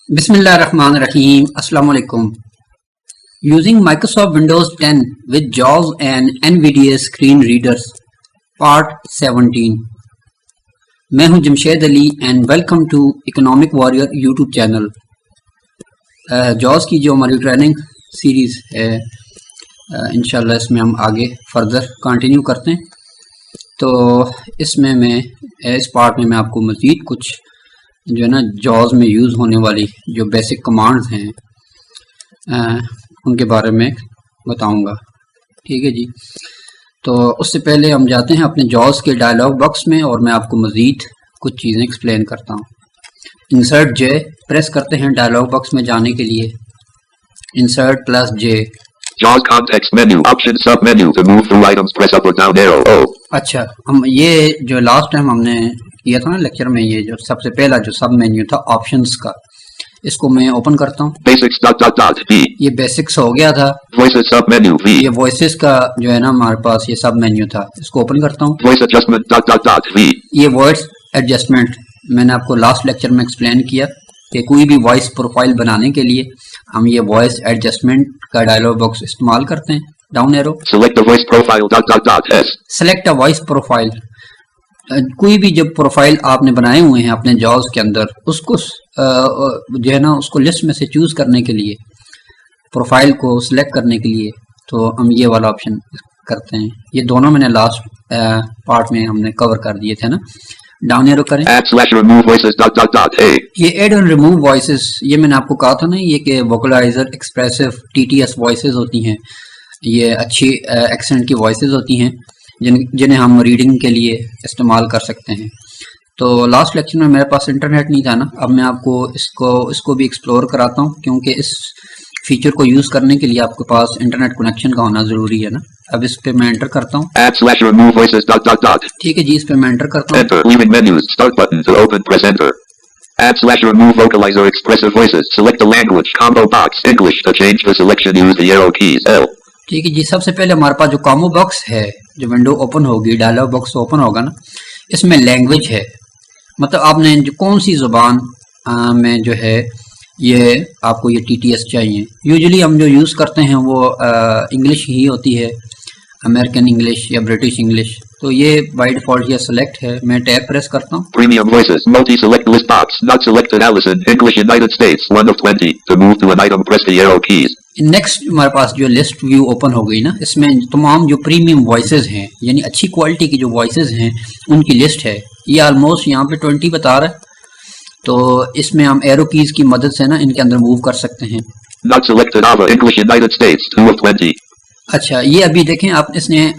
Bismillahirrahmanirrahim. Assalamu alaikum. Using Microsoft Windows 10 with JAWS and NVDA screen readers, Part 17. मैं हूं Jamshed Ali and welcome to economic warrior YouTube channel. JAWS की जो हमारी training series है इंशाल्लाह इसमें हम आगे फर्दर कंटिन्यू करते हैं। तो इसमें मैं इस पार्ट में मैं आपको मज़ीद कुछ जो है ना JAWS में यूज़ होने वाली जो बेसिक कमांड्स हैं उनके बारे में बताऊंगा। ठीक है जी। तो उससे पहले हम जाते हैं अपने JAWS के डायलॉग बॉक्स में और मैं आपको मज़ीद कुछ चीज़ें एक्सप्लेन करता हूँ। इंसर्ट जे प्रेस करते हैं डायलॉग बॉक्स में जाने के लिए। Insert plus J. JAWS context menu option sub menu to move through items press up or down arrow O। अच्छा, हम ये जो लास्ट टाइम हमने किया था ना लेक्चर में, ये जो सबसे पहला जो सब मेन्यू था ऑप्शंस का, इसको मैं ओपन करता हूँ। Basics B। ये बेसिक्स हो गया था। Voices sub menu V। ये वॉइसेस का जो है ना हमारे पास ये सब मेन्यू था, इसको ओपन करता हूँ। Voice adjustment V। ये वॉइस एडजस्टमेंट मैंने आपको लास्ट लेक्चर में एक्सप्लेन किया कि कोई भी वॉइस प्रोफाइल बनाने के लिए हम ये वॉइस एडजस्टमेंट का डायलॉग बॉक्स इस्तेमाल करते हैं। Down arrow. Select the voice profile S। Select a voice profile. कोई भी जब प्रोफाइल आपने बनाए हुए हैं अपने JAWS के अंदर, उसको जो है ना उसको लिस्ट में से चूज करने के लिए, प्रोफाइल को सिलेक्ट करने के लिए, तो हम ये वाला ऑप्शन करते हैं। ये दोनों मैंने लास्ट पार्ट में हमने कवर कर दिए थे ना। डाउन एरो करें। Add/remove voices A। ये एड और रिमूव वॉइसेस, ये मैंने आपको कहा था ना, ये कि वोकलाइजर एक्सप्रेसिव TTS वॉइसेस होती हैं, ये अच्छी एक्सेंट की वॉइसेस होती हैं जिन्हें हम रीडिंग के लिए इस्तेमाल कर सकते हैं। तो लास्ट लेक्चर में मेरे पास इंटरनेट नहीं था ना, अब मैं आपको इसको भी एक्सप्लोर कराता हूँ, क्योंकि इस फीचर को यूज़ करने के लिए आपके पास इंटरनेट कनेक्शन का होना ज़रूरी है ना। अब इस पे मैं एंटर करता हूँ। Add/remove voices ठीक है जी, इस पे मैं एंटर करता हूँ। Enter leaving menus start button to open press enter। Add/remove vocalizer expressive voices select the language combo box English to change the selection use the arrow keys L। ठीक है जी, सबसे पहले हमारे पास जो कॉम्बो बॉक्स है, जो विंडो ओपन होगी, dialogue box open होगा ना, इसमें लैंग्वेज है, मतलब आपने जो कौन सी ज़ुबान में जो है ये आपको ये TTS चाहिए। यूजुअली हम जो यूज़ करते हैं वो इंग्लिश ही होती है, अमेरिकन इंग्लिश या ब्रिटिश इंग्लिश। तो ये बाय डिफ़ॉल्ट ये सेलेक्ट है। मैं टैब प्रेस करता हूँ। Premium voices multi select list box not selected Allison English United States 1 of 20 to move to an item press the arrow keys। Next हमारे पास जो लिस्ट व्यू ओपन हो गई ना, इसमें तमाम जो प्रीमियम वॉइसेस हैं यानी अच्छी क्वालिटी की जो वॉइसेस हैं उनकी लिस्ट है। ये ऑलमोस्ट यहाँ पे 20 बता रहा है, तो इसमें हम एरो कीज की मदद से ना इनके अंदर मूव कर सकते हैं। Not selected Ava English United States 2 of 20। अच्छा, ये अभी देखें आप, इसने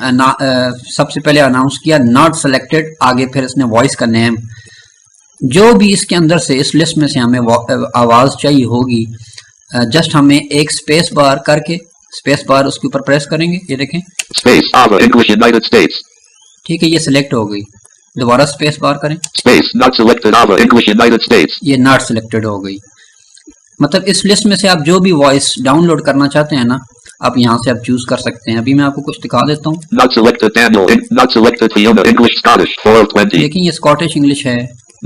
सबसे पहले अनाउंस किया नॉट सेलेक्टेड, आगे फिर इसने वॉइस का नेम, जो भी इसके अंदर से इस लिस्ट में से हमें आवाज़ चाहिए होगी, जस्ट हमें एक स्पेस बार करके, स्पेस बार उसके ऊपर प्रेस करेंगे, ये देखें Space Ava English United States। ठीक है, ये सिलेक्ट हो गई। दोबारा स्पेस बार करें। Space not selected Ava English United States। ये नॉट सिलेक्टेड हो गई। मतलब इस लिस्ट में से आप जो भी वॉइस डाउनलोड करना चाहते हैं ना, आप यहाँ से आप चूज कर सकते हैं। अभी मैं आपको कुछ दिखा देता हूँ। Not selected Daniel not selected Fiona English Scottish 4 of 20। देखिए ये स्कॉटिश इंग्लिश है।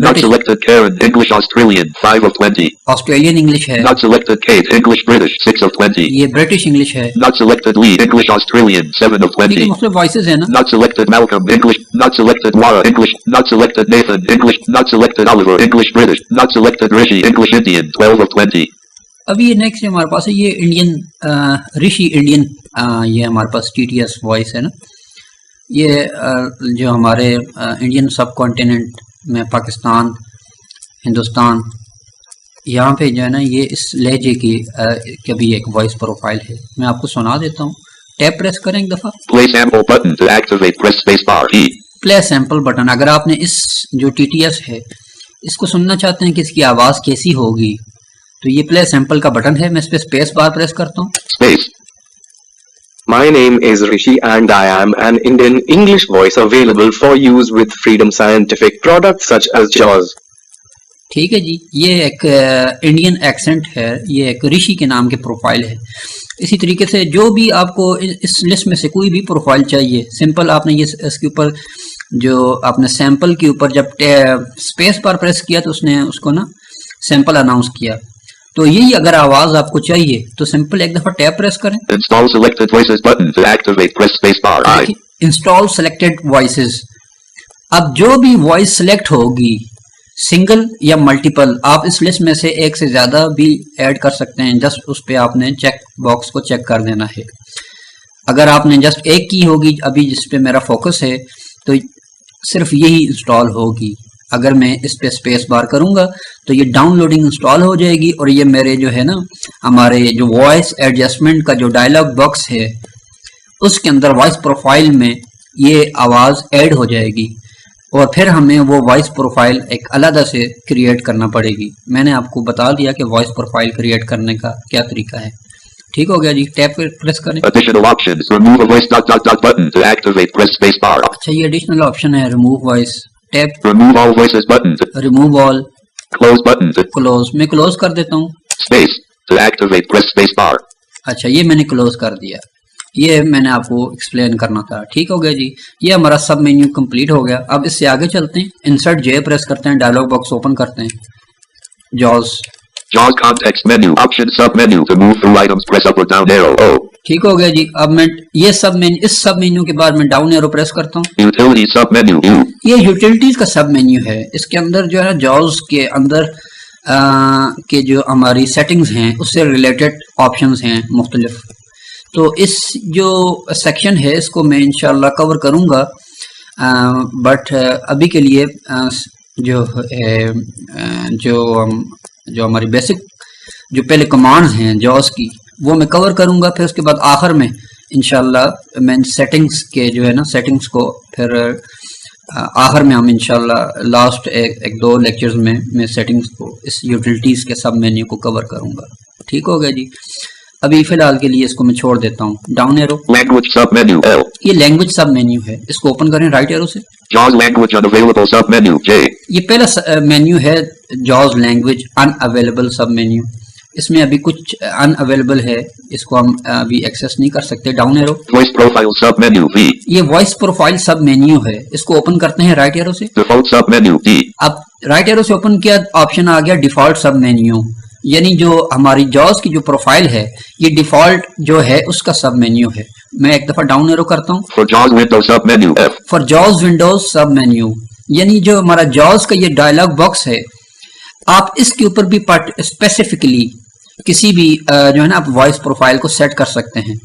Not selected Karen English Australian 5 of 20। Australian English है। Not selected Kate English British 6 of 20। ये ब्रिटिश इंग्लिश है। Not selected Lee English Australian 7 of 20। ये मुख्तलिफ voices है ना। Not selected Malcolm English not selected Laura English not selected Nathan English not selected Oliver English British not selected Rishi English Indian 12 of 20। अभी ये next हमारे पास है ये Indian ऋषि Indian, ये हमारे पास TTS वॉइस है ना। ये जो हमारे इंडियन सब कॉन्टिनेंट में पाकिस्तान, हिंदुस्तान, यहाँ पे जो है ना ये इस लहजे की भी एक वॉइस प्रोफाइल है। मैं आपको सुना देता हूँ। टैब प्रेस करें एक दफ़ा। Play sample button to activate press space bar E। Play sample button, अगर आपने इस जो TTS है इसको सुनना चाहते हैं कि इसकी आवाज़ कैसी होगी, तो ये प्ले सैंपल का बटन है। मैं इस पे स्पेस बार प्रेस करता हूँ। Space। My name is Rishi and I am an Indian English voice available for use with Freedom Scientific products such as JAWS। ठीक है जी, ये एक इंडियन एक्सेंट है, ये एक ऋषि के नाम के प्रोफाइल है। इसी तरीके से जो भी आपको इस लिस्ट में से कोई भी प्रोफाइल चाहिए, सिंपल आपने ये इसके ऊपर जो आपने सैंपल के ऊपर जब स्पेस बार प्रेस किया तो उसने उसको ना सैंपल अनाउंस किया। तो यही अगर आवाज आपको चाहिए तो सिंपल एक दफा टैब प्रेस करें। Install selected voices button to activate. Press space bar. I. Install selected voices. अब जो भी वॉइस सेलेक्ट होगी, सिंगल या मल्टीपल, आप इस लिस्ट में से एक से ज्यादा भी ऐड कर सकते हैं। जस्ट उस पे आपने चेक बॉक्स को चेक कर देना है। अगर आपने जस्ट एक की होगी अभी जिस पे मेरा फोकस है तो सिर्फ यही इंस्टॉल होगी। अगर मैं इस पे स्पेस बार करूंगा तो ये डाउनलोडिंग इंस्टॉल हो जाएगी और ये मेरे जो है ना हमारे जो वॉइस एडजस्टमेंट का जो डायलॉग बॉक्स है उसके अंदर वॉइस प्रोफाइल में ये आवाज ऐड हो जाएगी और फिर हमें वो वॉइस प्रोफाइल एक अलग से क्रिएट करना पड़ेगी। मैंने आपको बता दिया कि वॉइस प्रोफाइल क्रिएट करने का क्या तरीका है। ठीक हो गया जी, टैब पे प्रेस करें। Additional options. Remove a voice button to activate. Press space bar. अच्छा, ये एडिशनल ऑप्शन है remove voice. Tab Remove all voices button to remove all, close button to close. मैं क्लोज कर देता हूँ। space to activate. Press space bar. अच्छा, ये मैंने क्लोज कर दिया। ये मैंने आपको एक्सप्लेन करना था। ठीक हो गया जी, ये हमारा सब मेन्यू कंप्लीट हो गया। अब इससे आगे चलते हैं। इंसर्ट जे प्रेस करते हैं, डायलॉग बॉक्स ओपन करते हैं। Jaws JAWS context menu. Option sub menu. To move through items, press up or down arrow. O. ठीक हो गया जी। अब मैं ये सब मेन्यू, इस सब मेन्यू के बाद मैं डाउन एरो प्रेस करता हूँ। Utility sub menu. U. ये यूटिलिटीज का सब मेन्यू है। इसके अंदर जो है जॉज के अंदर के जो हमारी सेटिंग्स हैं उससे रिलेटेड ऑप्शंस हैं मुख्तलिफ। तो इस जो सेक्शन है इसको मैं इंशाल्लाह कवर करूँगा, बट अभी के लिए जो हमारी बेसिक जो पहले कमांड्स हैं जॉस की वो मैं कवर करूंगा। फिर उसके बाद आखिर में इंशाल्लाह मैं सेटिंग्स के जो है ना सेटिंग्स को फिर आखिर में हम इंशाल्लाह लास्ट एक दो लेक्चर्स में मैं सेटिंग्स को इस यूटिलिटीज के सब मेन्यू को कवर करूंगा। ठीक हो गया जी, अभी फिलहाल के लिए इसको मैं छोड़ देता हूँ। Down arrow Language sub menu. L. ये लैंग्वेज सब मेन्यू है, इसको ओपन करें राइट एरो से। JAWS language unavailable sub menu. J. ये पहला मेन्यू है जॉज लैंग्वेज अनअवेलेबल सब मेन्यू। इसमें अभी कुछ अनअवेलेबल है, इसको हम अभी एक्सेस नहीं कर सकते। Down arrow Voice profile sub menu. V. ये वॉइस प्रोफाइल सब मेन्यू है, इसको ओपन करते हैं राइट एरो से। Default sub menu. D. अब राइट एरो से ओपन किया, ऑप्शन आ गया डिफॉल्ट सब मेन्यू, यानी जो हमारी जॉज की जो प्रोफाइल है ये डिफॉल्ट जो है उसका सब मेन्यू है। मैं एक दफा डाउन एरो करता हूँ। For JAWS Windows sub menu. F. For jaws Windows सब मेन्यू, यानी जो हमारा जॉज का ये डायलॉग बॉक्स है आप इसके ऊपर भी स्पेसिफिकली किसी भी जो है ना आप वॉइस प्रोफाइल को सेट कर सकते हैं।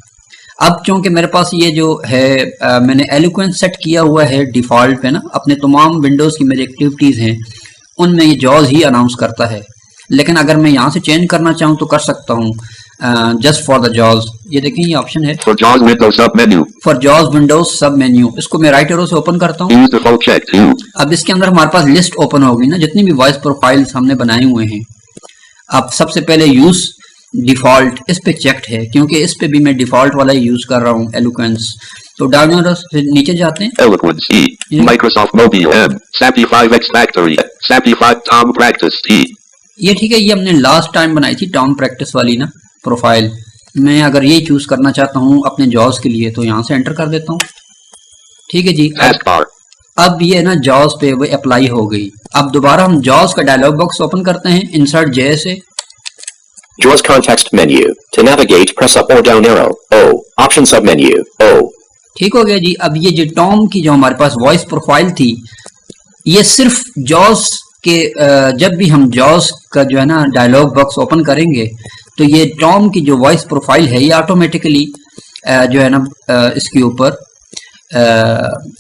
अब चूंकि मेरे पास ये जो है मैंने एलोक्वेंस सेट किया हुआ है डिफॉल्ट पे ना, अपने तमाम विंडोज की मेरी एक्टिविटीज हैं उनमें ये जॉज ही अनाउंस करता है। लेकिन अगर मैं यहाँ से चेंज करना चाहूँ तो कर सकता हूँ, जस्ट फॉर द जॉज। ये देखें ये ऑप्शन है For JAWS Windows sub menu. For jaws Windows सब मेन्यू। इसको मैं राइट एरो से ओपन करता हूँ। Use default checked. U. अब इसके अंदर हमारे पास लिस्ट ओपन होगी ना जितनी भी वॉइस प्रोफाइल्स हमने बनाए हुए हैं। अब सबसे पहले यूज डिफॉल्ट इस पे चेक्ड है क्योंकि इस पे भी मैं डिफॉल्ट वाला ही यूज कर रहा हूँ एलोक्वेंस। तो डाउन एरो से नीचे जाते हैं। Eloquence. E. Yeah. Microsoft Mobile. M. SAPI 5X Factory. SAPI 5 Tom Practice. T. ये ठीक है, ये हमने लास्ट टाइम बनाई थी टाउन प्रैक्टिस वाली ना प्रोफाइल। मैं अगर ये चूज करना चाहता हूँ अपने जॉज के लिए तो यहाँ से एंटर कर देता हूँ। ठीक है जी, Taskbar. अब ये ना जॉज पे वो अप्लाई हो गई। अब दोबारा हम जॉज का डायलॉग बॉक्स ओपन करते हैं इंसर्ट जे से। JAWS context menu. To navigate, press up or down arrow. O. Option submenu. O. ठीक हो गया जी। अब ये जो टॉम की जो हमारे पास वॉइस प्रोफाइल थी ये सिर्फ जॉज के जब भी हम जॉज का जो है ना डायलॉग बॉक्स ओपन करेंगे तो ये टॉम की जो वॉइस प्रोफाइल है ये ऑटोमेटिकली जो है ना इसके ऊपर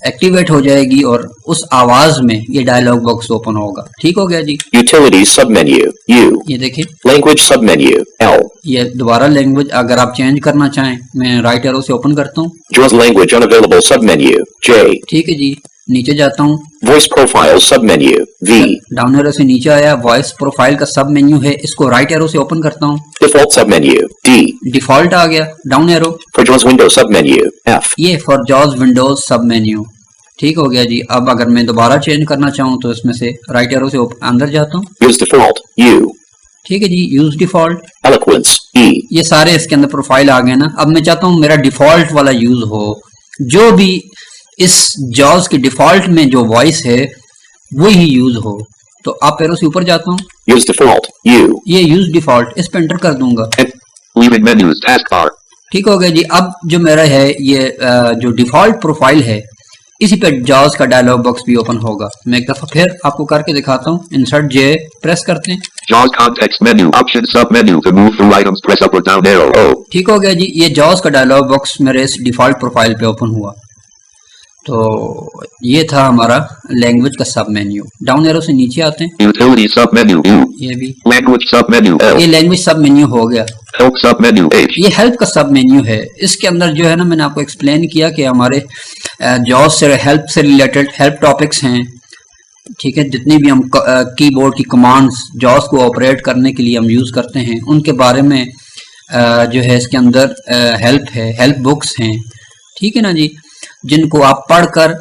एक्टिवेट हो जाएगी और उस आवाज में ये डायलॉग बॉक्स ओपन होगा। ठीक हो गया जी। Utilities submenu. U. ये देखिए Language submenu. L. ये दोबारा लैंग्वेज अगर आप चेंज करना चाहें मैं राइट एरो से ओपन करता हूँ। JAWS language unavailable submenu. J. ठीक है जी, नीचे जाता हूँ। Voice profile submenu. V. Down arrow से नीचे आया, वॉइस प्रोफाइल का सब मेन्यू है, इसको राइट एरो से ओपन करता हूँ। Default submenu. D. डिफॉल्ट आ गया। Down arrow For JAWS Windows submenu. F. ये फॉर जॉज विंडोज सब मेन्यू। ठीक हो गया जी। अब अगर मैं दोबारा चेंज करना चाहूँ तो इसमें से राइट एरो से अंदर जाता हूँ। Use default. U. ठीक है जी, यूज डिफॉल्ट। Eloquence. E. ये सारे इसके अंदर प्रोफाइल आ गए ना। अब मैं चाहता हूँ मेरा डिफॉल्ट वाला यूज हो, जो भी इस जॉज के डिफॉल्ट में जो वॉइस है वो ही यूज हो। तो आप एरो से ऊपर जाता हूँ। Use default. U. ये यूज डिफॉल्ट इस पे एंटर कर दूंगा। Leaving menus taskbar. ठीक हो गया जी। अब जो मेरा है ये जो डिफॉल्ट प्रोफाइल है इसी पे जावास का डायलॉग बॉक्स भी ओपन होगा। मैं एक दफा फिर आपको करके दिखाता हूँ। इंसर्ट जे प्रेस करते हैं। JAWS context menu. Option submenu. To move through items, press up or down arrow. O. ठीक हो गया जी। ये जावास का डायलॉग बॉक्स मेरे इस डिफॉल्ट प्रोफाइल पे ओपन हुआ। तो ये था हमारा लैंग्वेज का सब मेन्यू। डाउन एरो से नीचे आते हैं। Utility submenu. U. ये भी Language submenu. L. ये लैंग्वेज सब मेन्यू हो गया। Help submenu. H. ये हेल्प का सब मेन्यू है। इसके अंदर जो है ना मैंने आपको एक्सप्लेन किया कि हमारे जावास से हेल्प से रिलेटेड हेल्प टॉपिक्स हैं। ठीक है, जितनी भी हम कीबोर्ड की कमांड्स जावास को ऑपरेट करने के लिए हम यूज़ करते हैं उनके बारे में जो है इसके अंदर हेल्प है, हेल्प बुक्स हैं। ठीक है ना जी, जिनको आप पढ़कर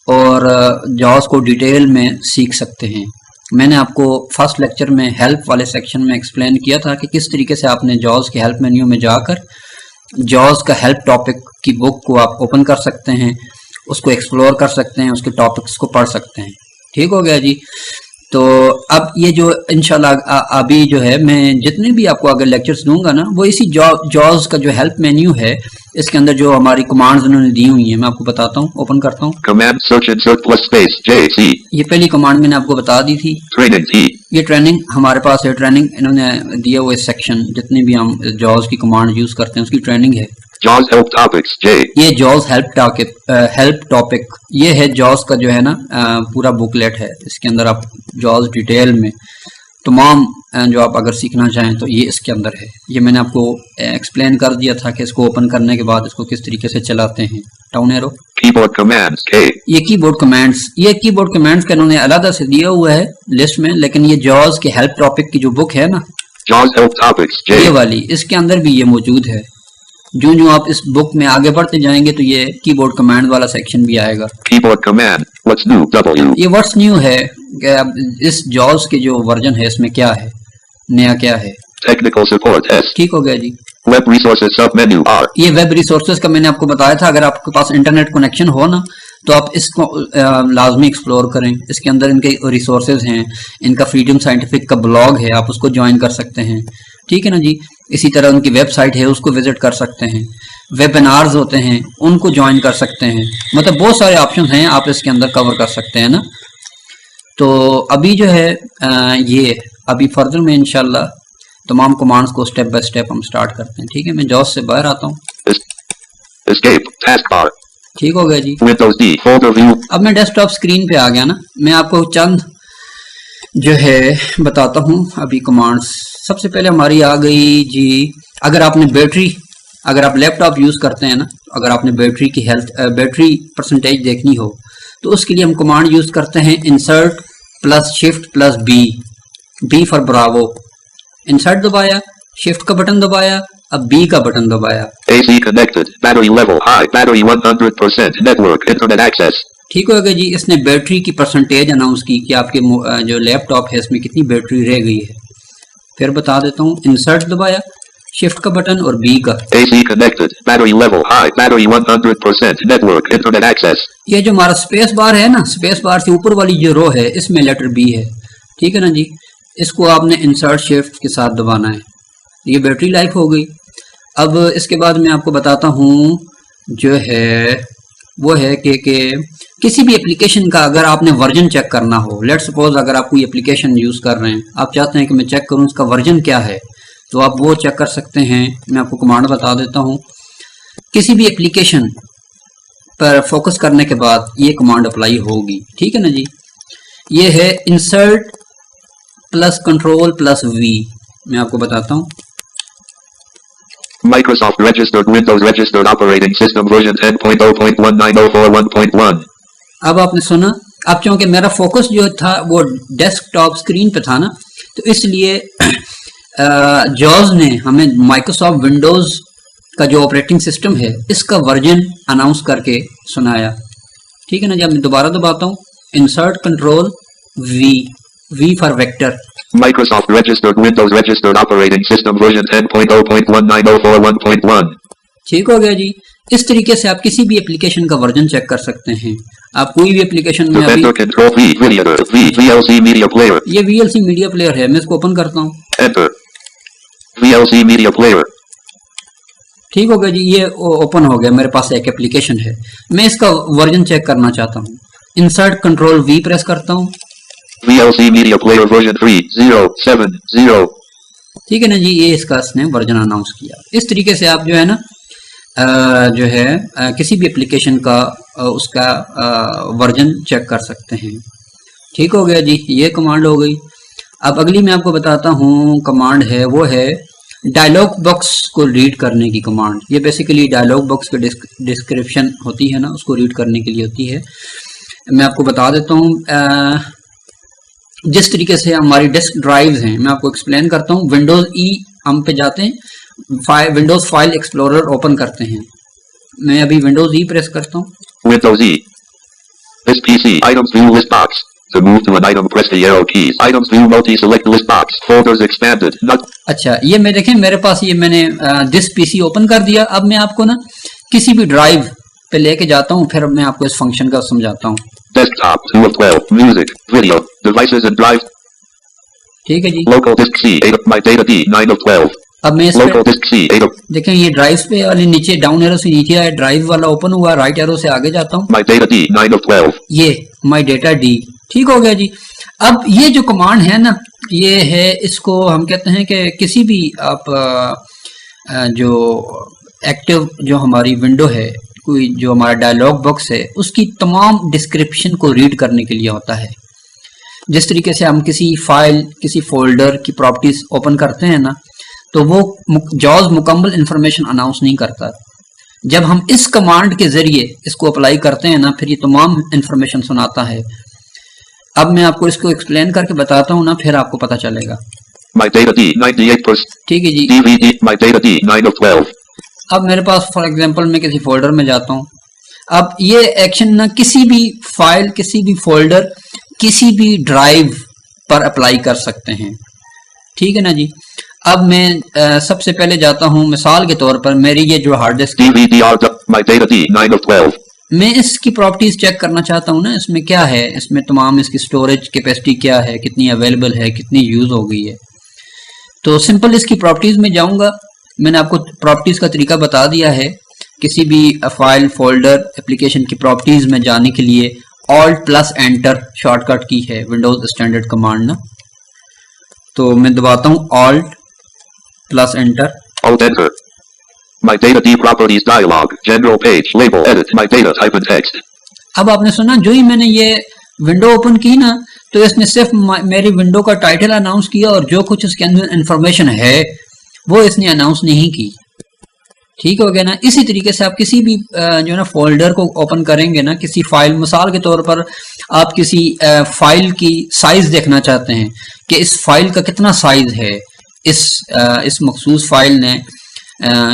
और जावास को डिटेल में सीख सकते हैं। मैंने आपको फर्स्ट लेक्चर में हेल्प वाले सेक्शन में एक्सप्लेन किया था कि किस तरीके से आपने जावास के हेल्प मेन्यू में जाकर जावास का हेल्प टॉपिक की बुक को आप ओपन कर सकते हैं, उसको एक्सप्लोर कर सकते हैं, उसके टॉपिक्स को पढ़ सकते हैं। ठीक हो गया जी। तो अब ये जो इंशाल्लाह अभी जो है मैं जितने भी आपको अगर लेक्चर्स दूंगा ना वो इसी जावास का जो हेल्प मेन्यू है इसके अंदर जो हमारी कमांड्स उन्होंने दी हुई हैं मैं आपको बताता हूँ। ओपन करता हूँ। Command search insert plus space. J. C. ये पहली कमांड मैंने आपको बता दी थी। Training. T. ये ट्रेनिंग हमारे पास है। ट्रेनिंग इन्होंने दिया हुआ सेक्शन जितने भी हम जावास की कमांड यूज करते हैं उसकी ट्रेनिंग है। JAWS help topics. J. ये जावास हेल्प टॉपिक ये है जावास का जो है ना पूरा बुकलेट है। इसके अंदर आप जावास डिटेल में तमाम जो आप अगर सीखना चाहें तो ये इसके अंदर है। ये मैंने आपको एक्सप्लेन कर दिया था कि इसको ओपन करने के बाद इसको किस तरीके से चलाते हैं। Down arrow. Keyboard commands. K. ये कीबोर्ड कमांड्स का इन्होंने अलग से दिया हुआ है लिस्ट में, लेकिन ये जावास के हेल्प टॉपिक की जो बुक है ना JAWS help topics. ये J. वाली इसके अंदर भी ये मौजूद है। जो आप इस बुक में आगे बढ़ते जाएंगे तो ये कीबोर्ड कमांड वाला सेक्शन भी आएगा। Keyboard command. What's new? W. ये व्हाट्स न्यू है कि अब इस जावास के जो वर्जन है इसमें क्या है, नया क्या है। Technical support. S. ठीक हो गया जी। Web resources submenu. R. ये वेब रिसोर्सेज का मैंने आपको बताया था। अगर आपके पास इंटरनेट कनेक्शन हो ना तो आप इसको लाजमी एक्सप्लोर करें। इसके अंदर इनके रिसोर्सेज हैं, इनका फ्रीडम साइंटिफिक का ब्लॉग है, आप उसको ज्वाइन कर सकते हैं। ठीक है ना जी। इसी तरह उनकी वेबसाइट है उसको विजिट कर सकते हैं। वेबिनार्स होते हैं उनको ज्वाइन कर सकते हैं। मतलब बहुत सारे ऑप्शन हैं आप इसके अंदर कवर कर सकते हैं ना। तो अभी जो है ये अभी फर्दर में इंशाल्लाह तमाम कमांड्स को स्टेप बाय स्टेप हम स्टार्ट करते हैं। ठीक है, मैं जावास से बाहर आता हूँ। Escape. Taskbar. ठीक हो गया जी। Windows D. Folder view. अब मैं डेस्कटॉप स्क्रीन पे आ गया ना। मैं आपको चंद जो है बताता हूँ अभी कमांड्स। सबसे पहले हमारी आ गई जी, अगर आप लैपटॉप यूज करते हैं ना, अगर आपने बैटरी परसेंटेज देखनी हो तो उसके लिए हम कमांड यूज करते हैं insert plus shift plus B for bravo. Insert दबाया, शिफ्ट का बटन दबाया, अब बी का बटन दबाया। AC connected. Battery level high. Battery 100%. Network. Internet access. ठीक हो गया जी। इसने बैटरी की परसेंटेज अनाउंस की कि आपके जो लैपटॉप है इसमें कितनी बैटरी रह गई है। फिर बता देता हूँ। इंसर्ट दबाया, शिफ्ट का बटन और बी का। AC connected. Battery level high. Battery 100%. Network. Internet access. ये जो हमारा स्पेस बार है ना, स्पेस बार से ऊपर वाली जो रो है इसमें लेटर बी है। ठीक है ना जी। इसको आपने इंसर्ट शिफ्ट के साथ दबाना है। ये बैटरी लाइफ हो गई। अब इसके बाद मैं आपको बताता हूँ जो है वो है कि किसी भी एप्लीकेशन का अगर आपने वर्जन चेक करना हो, लेट सपोज अगर आप कोई एप्लीकेशन यूज कर रहे हैं, आप चाहते हैं कि मैं चेक करूं उसका वर्जन क्या है, तो आप वो चेक कर सकते हैं। मैं आपको कमांड बता देता हूं। किसी भी एप्लीकेशन पर फोकस करने के बाद ये कमांड अप्लाई होगी। ठीक है ना जी। ये है insert plus control plus V. मैं आपको बताता हूं। Microsoft registered Windows registered operating system version 10.0.1904.1.1. अब आपने सुना। अब क्योंकि मेरा फोकस जो था वो डेस्कटॉप स्क्रीन पे था ना, तो इसलिए जावास ने हमें माइक्रोसॉफ्ट विंडोज का जो ऑपरेटिंग सिस्टम है इसका वर्जन अनाउंस करके सुनाया। ठीक है ना। जब मैं दोबारा दबाता हूँ insert control we for vector. Microsoft registered Windows registered operating system version 10.0.1904.1.1. ठीक हो गया जी। इस तरीके से आप किसी भी एप्लीकेशन का वर्जन चेक कर सकते हैं। आप कोई भी एप्लीकेशन में अभी Defender Control V Video V VLC Media Player. ये VLC मीडिया प्लेयर है, मैं इसको ओपन करता हूँ। Enter. VLC Media Player. ठीक हो गया जी, ये ओपन हो गया, मेरे पास एक एप्लीकेशन है। मैं इसका वर्जन चेक करना चाहता हूँ। इंसर्ट कंट्रोल V प्रेस करता हूँ। VLC Media Player version 3.0.7.0. ठीक है ना जी, ये इसका इसने वर्जन अनाउंस किया। इस तरीके से आप जो है ना जो है किसी भी एप्लीकेशन का उसका वर्जन चेक कर सकते हैं। ठीक हो गया जी, ये कमांड हो गई। अब अगली मैं आपको बताता हूँ कमांड है, वो है डायलॉग बॉक्स को रीड करने की कमांड। ये बेसिकली डायलॉग बॉक्स की डिस्क्रिप्शन होती है ना, उसको रीड करने के लिए होती है। मैं आपको बता देता हूँ जिस तरीके से हमारी डिस्क ड्राइव्स हैं, मैं आपको एक्सप्लेन करता हूँ। विंडोज ई हम पे जाते हैं, विंडोज फाइल एक्सप्लोरर ओपन करते हैं। मैं अभी विंडोज ई प्रेस करता हूँ। Windows E. This PC. Items view list box. To move to an item, press the arrow keys. Items view multi-select list box. Folders expanded. Not. अच्छा, ये मैं देखें मेरे पास ये मैंने दिस पीसी ओपन कर दिया। अब मैं आपको ना किसी भी ड्राइव पे लेके जाता हूँ, फिर मैं आपको इस फंक्शन का समझाता हूँ। Desktop 2 of 12. Music. Video. Devices and drive. ठीक है जी। Local disk C. 8 of my data D. 9 of 12. अब मैं इस Local disk C. 8 of देखें ये ड्राइव्स पे वाले नीचे डाउन एरो से नीचे आया, ड्राइव वाला ओपन हुआ, राइट एरो से आगे जाता हूँ। my data D. 9 of 12. ये माई डेटा डी। ठीक हो गया जी। अब ये जो कमांड है ना, ये है, इसको हम कहते हैं कि किसी भी आप जो एक्टिव जो हमारी विंडो है, कोई जो हमारा डायलॉग बॉक्स है, उसकी तमाम डिस्क्रिप्शन को रीड करने के लिए होता है। जिस तरीके से हम किसी फाइल, किसी फोल्डर की प्रॉपर्टीज ओपन करते हैं ना, तो वो जॉज मुकम्मल इंफॉर्मेशन अनाउंस नहीं करता। जब हम इस कमांड के जरिए इसको अप्लाई करते हैं ना, फिर ये तमाम इंफॉर्मेशन सुनाता है। अब मैं आपको इसको एक्सप्लेन करके बताता हूँ ना, फिर आपको पता चलेगा। My data D. 98%. ठीक है जी। DVD. My data D. 9 of 12. अब मेरे पास फॉर एग्जांपल मैं किसी फोल्डर में जाता हूँ। अब ये एक्शन ना किसी भी फाइल, किसी भी फोल्डर, किसी भी ड्राइव पर अप्लाई कर सकते हैं। ठीक है ना जी। अब मैं सबसे पहले जाता हूँ, मिसाल के तौर पर मेरी ये जो hard disk, DVDR. My data D. 9 of 12. मैं इसकी प्रॉपर्टीज चेक करना चाहता हूँ ना, इसमें क्या है, इसमें तमाम इसकी स्टोरेज कैपेसिटी क्या है, कितनी अवेलेबल है, कितनी यूज हो गई है। तो सिंपल इसकी प्रॉपर्टीज में जाऊंगा। मैंने आपको प्रॉपर्टीज का तरीका बता दिया है। किसी भी फाइल, फोल्डर, एप्लीकेशन की प्रॉपर्टीज में जाने के लिए ऑल्ट प्लस एंटर शॉर्टकट की है, विंडोज स्टैंडर्ड कमांड ना। तो मैं दबाता हूँ alt plus enter. Alt enter. My data D properties dialog. General page. Label. Edit. My data type and text. अब आपने सुना, जो ही मैंने ये विंडो ओपन की ना, तो इसने सिर्फ मेरी विंडो का टाइटल अनाउंस किया और जो कुछ इसके अंदर इंफॉर्मेशन है वो इसने अनाउंस नहीं की। ठीक हो गया ना। इसी तरीके से आप किसी भी जो ना फोल्डर को ओपन करेंगे ना, किसी फाइल, मिसाल के तौर पर आप किसी फाइल की साइज देखना चाहते हैं कि इस फाइल का कितना साइज है, इस मखसूस फाइल ने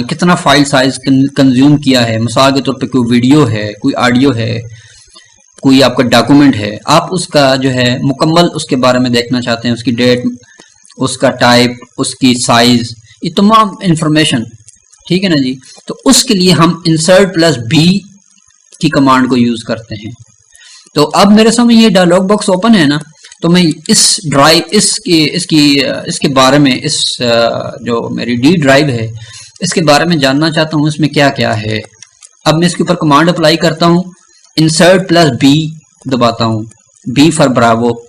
कितना फाइल साइज कंज्यूम किया है। मिसाल के तौर पे कोई वीडियो है, कोई ऑडियो है, कोई आपका डॉक्यूमेंट है, आप उसका जो है मुकम्मल उसके बारे में देखना चाहते हैं, उसकी डेट, उसका टाइप, उसकी साइज, ये तमाम इंफॉर्मेशन। ठीक है ना जी। तो उसके लिए हम इंसर्ट प्लस बी की कमांड को यूज करते हैं। तो अब मेरे सामने ये डायलॉग बॉक्स ओपन है ना, तो मैं इस ड्राइव, इसके बारे में, इस जो मेरी डी ड्राइव है, इसके बारे में जानना चाहता हूँ, इसमें क्या क्या है। अब मैं इसके ऊपर कमांड अप्लाई करता हूँ, इंसर्ट प्लस बी दबाता हूँ, B for bravo.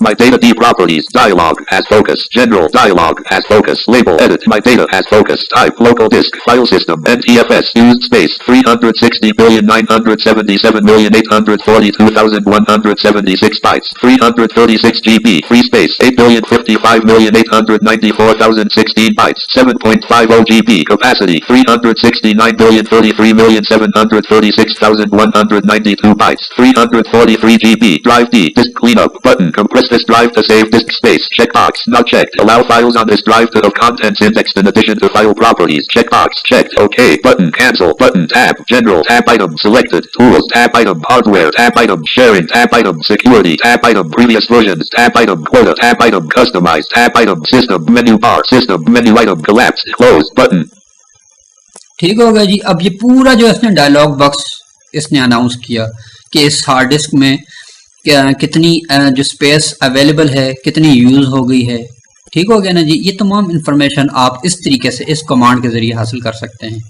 My data D properties dialog has focus. General dialog has focus. Label. Edit. My data has focus. Type. Local disk. File system. NTFS. Used space. 360,907,842,176 bytes. 336 GB. Free space. 8,055,894,016 bytes. 7.50 GB. Capacity. 369,033,736,192 bytes. 343 GB. Drive D. Disk cleanup. Button. Compress this drive to save disk space. Checkbox. Not checked. Allow files on this drive to have contents indexed in addition to file properties. Checkbox. Checked. OK. Button. Cancel. Button. Tab. General. Tab item. Selected. Tools. Tab item. Hardware. Tab item. Sharing. Tab item. Security. Tab item. Previous versions. Tab item. Quota. Tab item. Customized. Tab item. System. Menu bar. System. Menu item. Collapsed. Close. Button. ठीक हो गया जी। अब ये पूरा जो इसने dialogue box इसने announce किया कि इस हार्ड डिस्क में कितनी जो स्पेस अवेलेबल है, कितनी यूज हो गई है। ठीक हो गया ना जी। ये तमाम इंफॉर्मेशन आप इस तरीके से इस कमांड के जरिए हासिल कर सकते हैं।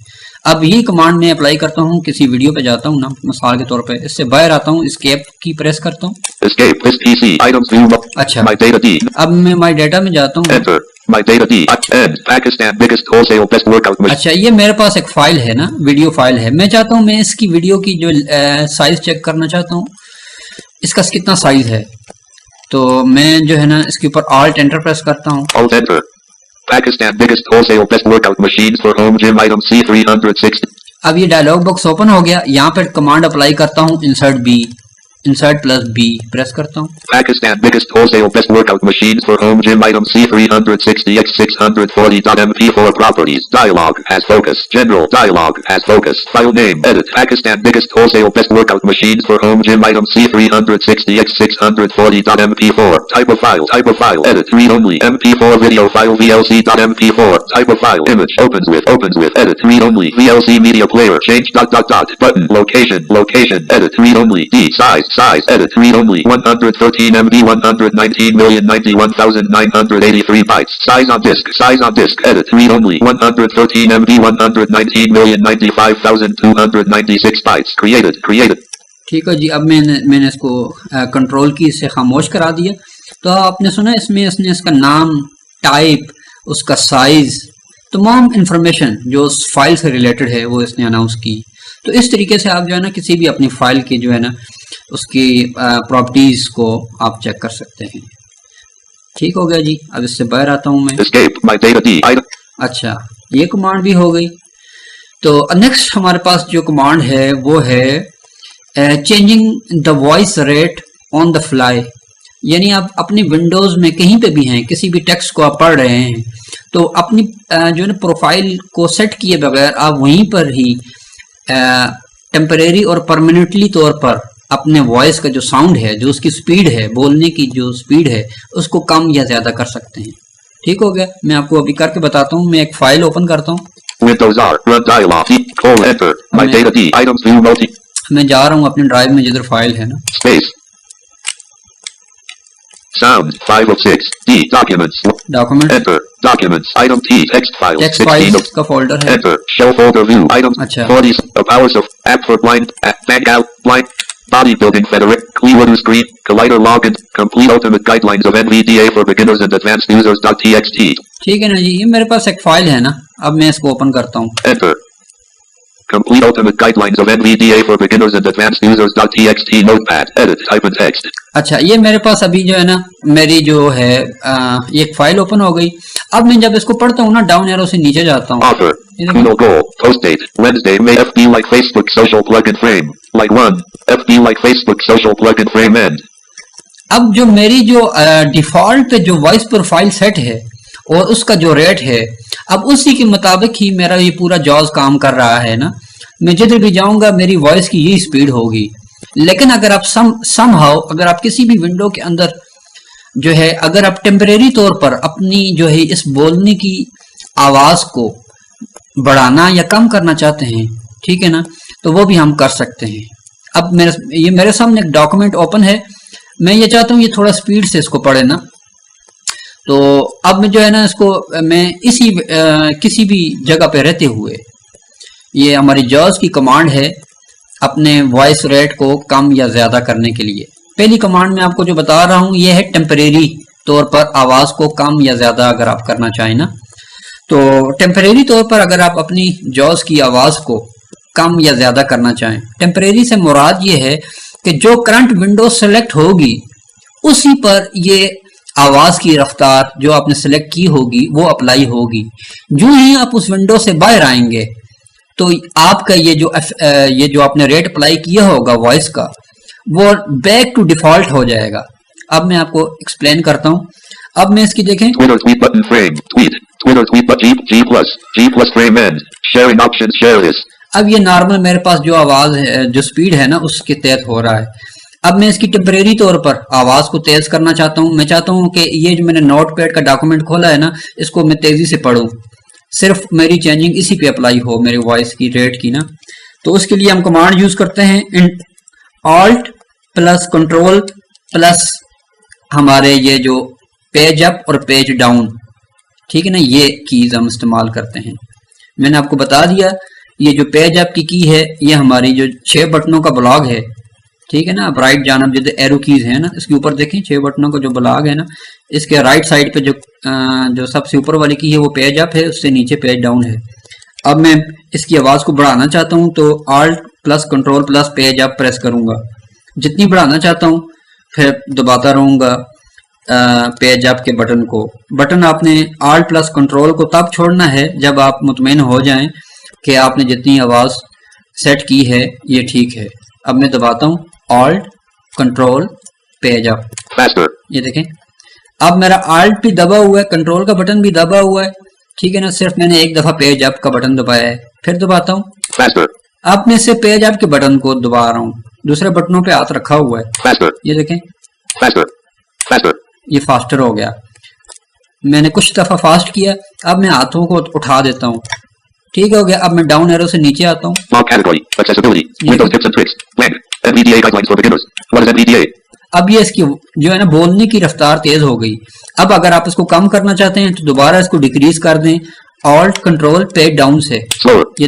अब ये कमांड मैं अप्लाई करता हूँ, किसी वीडियो पे जाता हूँ ना, मिसाल के तौर पे इससे बाहर आता हूँ, एस्केप की प्रेस करता हूँ। Escape. This PC. Items view. अच्छा, My data D. अब मैं माई डाटा में जाता हूँ। Enter. My data D. End. Pakistan biggest wholesale best workout machine. अच्छा, ये मेरे पास एक फाइल है ना, वीडियो फाइल है। मैं चाहता हूँ मैं इसकी वीडियो की जो साइज चेक करना चाहता हूँ, इसका कितना साइज है। तो मैं जो है ना इसके ऊपर ऑल्ट एंटर प्रेस करता हूँ। Alt enter. Pakistan biggest wholesale best workout machines for home gym item C360. अब ये डायलॉग बॉक्स ओपन हो गया। यहाँ पर कमांड अप्लाई करता हूँ, insert B, insert plus B press करता हूँ। Pakistan biggest wholesale best workout machines for home gym item C360x640.mp4 properties. Dialog has focus. General dialog has focus. File name edit. Pakistan biggest wholesale best workout machines for home gym item C360x640.mp4. Type of file edit. Read only mp4 video file vlc.mp4. Type of file image opens with edit. Read only vlc media player. Change ... button location edit. Read only d size edit. Read only 113 MB 119,091,983 bytes. Size on disk edit. Read only 113 MB 119,095,296 bytes. Created. ठीक है जी। अब मैंने इसको control की से खामोश करा दिया। तो आपने सुना इसमें इसने इसका नाम, टाइप, उसका साइज, तमाम इंफॉर्मेशन जो उस फाइल से रिलेटेड है वो इसने अनाउंस की। तो इस तरीके से आप जो है ना किसी भी अपनी फाइल की जो है ना उसकी प्रॉपर्टीज को आप चेक कर सकते हैं। ठीक हो गया जी। अब इससे बाहर आता हूं मैं। Escape. My data D. अच्छा, ये कमांड भी हो गई। तो नेक्स्ट हमारे पास जो कमांड है वो है changing the voice rate on the fly. यानी आप अपनी विंडोज में कहीं पे भी हैं, किसी भी टेक्स्ट को आप पढ़ रहे हैं, तो अपनी जो है प्रोफाइल को सेट किए बगैर आप वहीं पर ही टेम्परेरी और परमानेंटली तौर पर अपने वॉइस का जो साउंड है, जो उसकी स्पीड है, बोलने की जो स्पीड है, उसको कम या ज्यादा कर सकते हैं। ठीक हो गया। मैं आपको अभी करके बताता हूँ। मैं एक फाइल ओपन करता हूँ। Windows R. Run dialog. Enter. My data D. Items view multi. मैं जा रहा हूँ अपनी ड्राइव में जिधर फाइल है ना। Space. Sound 5 of 6. D. Documents. Document, Enter. Documents. Item T. Text file. Text 16 files of. का फोल्डर है। Enter. Show folder view. Item अच्छा। 40. The powers of app for blind. Bank out. Blind. Bodybuilding Federic. Clearwater Screen. Collider Login. Complete Ultimate Guidelines of NVDA for Beginners and Advanced Users.txt. ठीक है ना जी। ये मेरे पास एक file है ना। अब मैं इसको ओपन करता हूँ। Enter. Complete Ultimate Guidelines of NVDA for Beginners and Advanced Users.txt. Notepad. Edit. Type and text. अच्छा, ये मेरे पास अभी जो है ना मेरी जो है ये एक फाइल ओपन हो गई। अब मैं जब इसको पढ़ता हूँ ना, डाउन एरो से नीचे जाता हूँ। Author. Kuno goal. Post date. Wednesday, May. FB like Facebook social plugin frame. Like 1. FB like Facebook social plugin frame end. अब जो मेरी जो डिफॉल्ट पे जो वॉइस प्रोफाइल सेट है और उसका जो रेट है, अब उसी के मुताबिक ही मेरा ये पूरा जॉज काम कर रहा है ना। मैं जिधर भी जाऊंगा मेरी वॉइस की यही स्पीड होगी। लेकिन अगर आप समहाउ अगर आप किसी भी विंडो के अंदर जो है, अगर आप टेम्परेरी तौर पर अपनी जो है इस बोलने की आवाज को बढ़ाना या कम करना चाहते हैं, ठीक है ना, तो वो भी हम कर सकते हैं। अब मेरे सामने एक डॉक्यूमेंट ओपन है। मैं ये चाहता हूँ ये थोड़ा स्पीड से इसको पढ़े ना। तो अब मैं जो है ना इसको मैं इसी किसी भी जगह पे रहते हुए, ये हमारी जॉज की कमांड है अपने वॉइस रेट को कम या ज्यादा करने के लिए। पहली कमांड में आपको जो बता रहा हूँ ये है टेम्परेरी तौर पर आवाज को कम या ज्यादा अगर आप करना चाहें ना, तो टेम्परेरी तौर पर अगर आप अपनी जॉज की आवाज को कम या ज्यादा करना चाहें, टेम्परेरी से मुराद ये है कि जो करंट विंडो सेलेक्ट होगी उसी पर ये आवाज की रफ्तार जो आपने सेलेक्ट की होगी वो अप्लाई होगी। जो ही आप उस विंडो से बाहर आएंगे तो आपका ये जो आपने रेट अप्लाई किया होगा वॉइस का, वो बैक टू डिफॉल्ट हो जाएगा। अब मैं आपको एक्सप्लेन करता हूं। अब मैं इसकी देखें, Twitter tweet button frame. Tweet. Twitter tweet but G plus frame end. Sharing options. Share this. अब ये नॉर्मल मेरे पास जो आवाज है, जो स्पीड है ना, उसके तहत हो रहा है। अब मैं इसकी टेम्परेरी तौर पर आवाज को तेज करना चाहता हूँ। मैं चाहता हूँ कि ये जो मैंने नोटपैड का डॉक्यूमेंट खोला है ना, इसको मैं तेजी से पढूं। सिर्फ मेरी चेंजिंग इसी पे अप्लाई हो, मेरे वॉइस की रेट की ना। तो उसके लिए हम कमांड यूज करते हैं ऑल्ट प्लस कंट्रोल प्लस हमारे ये जो पेज अप और पेज डाउन, ठीक है ना, ये कीज हम इस्तेमाल करते हैं। मैंने आपको बता दिया ये जो पेज अप की है ये हमारी जो 6 बटनों का ब्लॉग है, ठीक है ना। अब राइट जानब जैसे एरो कीज है ना, इसके ऊपर देखें 6 बटनों का जो ब्लॉग है ना, इसके राइट साइड पे जो सबसे ऊपर वाली की है वो पेज अप है, उससे नीचे पेज डाउन है। अब मैं इसकी आवाज को बढ़ाना चाहता हूं तो alt plus control plus page up press करूंगा। जितनी बढ़ाना चाहता हूं फिर दबाता रहूंगा पेज अप के बटन को। बटन आपने ऑल्ट प्लस कंट्रोल को तब छोड़ना है जब आप मुतमईन हो जाएं कि आपने जितनी आवाज सेट की है ये ठीक है। अब मैं दबाता हूं ऑल्ट कंट्रोल पेज अप, ये देखें अब मेरा ऑल्ट भी दबा हुआ है, कंट्रोल का बटन भी दबा हुआ है, ठीक है ना। सिर्फ मैंने एक दफा पेज अप का बटन दबाया है, फिर दबाता हूँ। अब मैं से पेज अप के बटन को दबा रहा हूँ, दूसरे बटनों पे हाथ रखा हुआ है, ये देखें ये फास्टर हो गया। मैंने कुछ दफा फास्ट किया, अब मैं हाथों को उठा देता हूँ, ठीक हो गया। अब मैं डाउन एरो से नीचे आता हूँ। अब ये इसकी जो है ना बोलने की रफ्तार तेज हो गई। अब अगर आप इसको कम करना चाहते हैं तो दोबारा इसको डिक्रीज कर दें ऑल्ट कंट्रोल पेज डाउन से, ये